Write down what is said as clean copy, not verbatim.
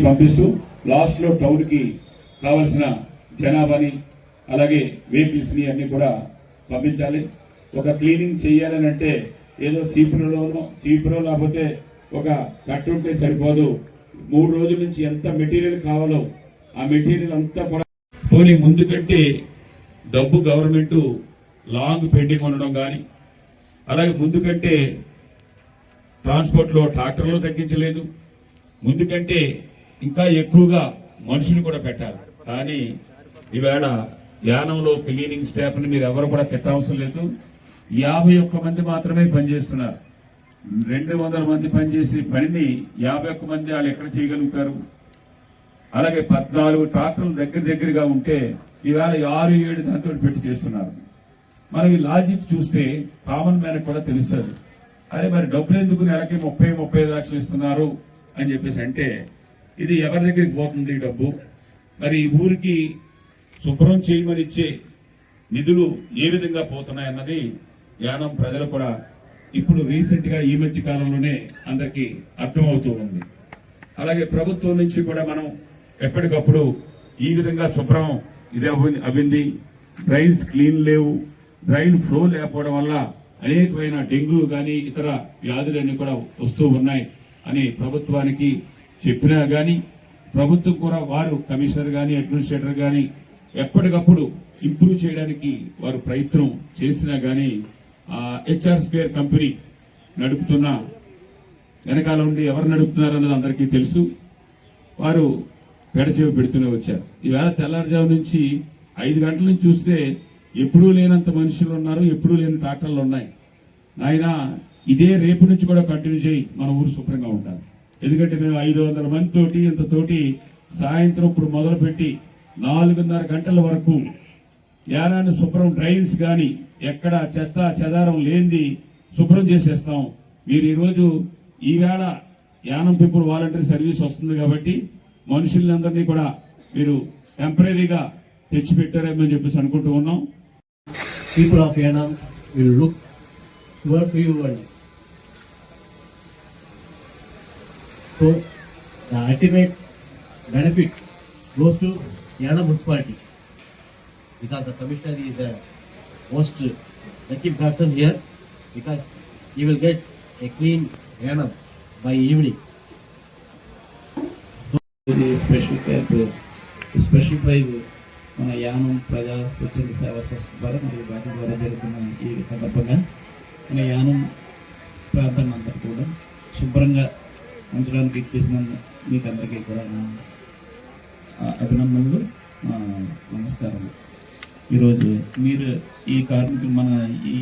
పంపిస్తూ లాస్ట్లో టౌన్కి కావలసిన జనాభాని అలాగే వెహికల్స్ని అన్నీ కూడా పంపించాలి. ఒక క్లీనింగ్ చేయాలని అంటే ఏదో చీపురో లేకపోతే ఒక కట్టు ఉంటే సరిపోదు. 3 రోజుల నుంచి ఎంత మెటీరియల్ కావాలో ఆ మెటీరియల్ అంతా కూడా పోనీ ముందు కంటే డబ్బు గవర్నమెంట్ లాంగ్ పెండింగ్ ఉండడం కానీ, అలాగే ముందు కంటే ట్రాన్స్పోర్ట్లో ట్రాక్టర్లు తగ్గించలేదు, ముందు కంటే ఇంకా ఎక్కువగా మనుషులు కూడా పెట్టారు. కానీ ఈవేళ యానంలో క్లీనింగ్ స్టాఫ్ని మీరు ఎవరు కూడా తిట్టవసరం లేదు. 51 మంది మాత్రమే పనిచేస్తున్నారు. 200 మంది పనిచేసే పనిని 51 మంది వాళ్ళు ఎక్కడ చేయగలుగుతారు? అలాగే 14 ట్రాక్టర్లు దగ్గరగా ఉంటే ఈవేళ 6-7 దాంతో పెట్టి చేస్తున్నారు. మనకి లాజిక్ చూస్తే కామన్ మ్యాన్ కూడా తెలుస్తుంది. అరే మరి డబ్బులు ఎందుకు నెలకి 30-35 లక్షలు ఇస్తున్నారు అని చెప్పేసి అంటే ఇది ఎవరి దగ్గరికి పోతుంది డబ్బు? మరి ఈ ఊరికి శుభ్రం చేయమని ఇచ్చే నిధులు ఏ విధంగా పోతున్నాయన్నది యానం ప్రజలు కూడా ఇప్పుడు రీసెంట్గా ఈ మధ్య కాలంలోనే అందరికీ అర్థమవుతూ ఉంది. అలాగే ప్రభుత్వం నుంచి కూడా మనం ఎప్పటికప్పుడు ఈ విధంగా శుభ్రం ఇది అవింది, డ్రైన్స్ క్లీన్ లేవు, డ్రైన్ ఫ్లో లేకపోవడం వల్ల అనేకమైన డెంగ్యూ కానీ ఇతర వ్యాధులన్నీ కూడా వస్తూ ఉన్నాయి అని ప్రభుత్వానికి చెప్పినా కానీ ప్రభుత్వం కూడా వారు కమిషనర్ కానీ అడ్మినిస్ట్రేటర్ కానీ ఎప్పటికప్పుడు ఇంప్రూవ్ చేయడానికి వారు ప్రయత్నం చేసినా కానీ హెచ్ఆర్ స్క్వేర్ కంపెనీ నడుపుతున్న వెనకాల ఉండి ఎవరు నడుపుతున్నారు అన్నది అందరికీ తెలుసు. వారు పెడచెవి పెడుతూనే వచ్చారు. ఈవేళ తెల్లారుజాము నుంచి 5 గంటల నుంచి చూస్తే ఎప్పుడూ లేనంత మనుషులు ఉన్నారు, ఎప్పుడూ లేని ట్రాక్టర్లు ఉన్నాయి. ఆయన ఇదే రేపు నుంచి కూడా కంటిన్యూ చేయి, మన ఊరు శుభ్రంగా ఉంటారు. ఎందుకంటే మేము 500 మందితోటి ఇంతతోటి సాయంత్రం ఇప్పుడు మొదలుపెట్టి 4:30 గంటల వరకు యానాన్ని శుభ్రం, డ్రైన్స్ కానీ ఎక్కడ చెత్త చెదారం లేనిది శుభ్రం చేసేస్తాం. మీరు ఈరోజు ఈవేళ యానం పీపుల్ వాలంటరీ సర్వీస్ వస్తుంది కాబట్టి మనుషులందరినీ కూడా మీరు టెంపరీగా తెచ్చిపెట్టారేమో అని చెప్పేసి అనుకుంటూ ఉన్నాం. People of Yanam will look toward you and so the ultimate benefit goes to Yanam municipality because the commissioner is a most lucky person here because he will get a clean Yanam by evening. Special drive మన యానం ప్రజా స్వచ్ఛంద సేవా సంస్థ ద్వారా మరియు బాధ్యత ద్వారా జరుగుతున్న ఈ సందర్భంగా మన యానం ప్రాంతాన్ని అంతా కూడా శుభ్రంగా ఉంచడానికి ఇచ్చేసిన మీకు అందరికీ కూడా అభినందనలు, నమస్కారాలు. ఈరోజు మీరు ఈ కార్మికులు మన ఈ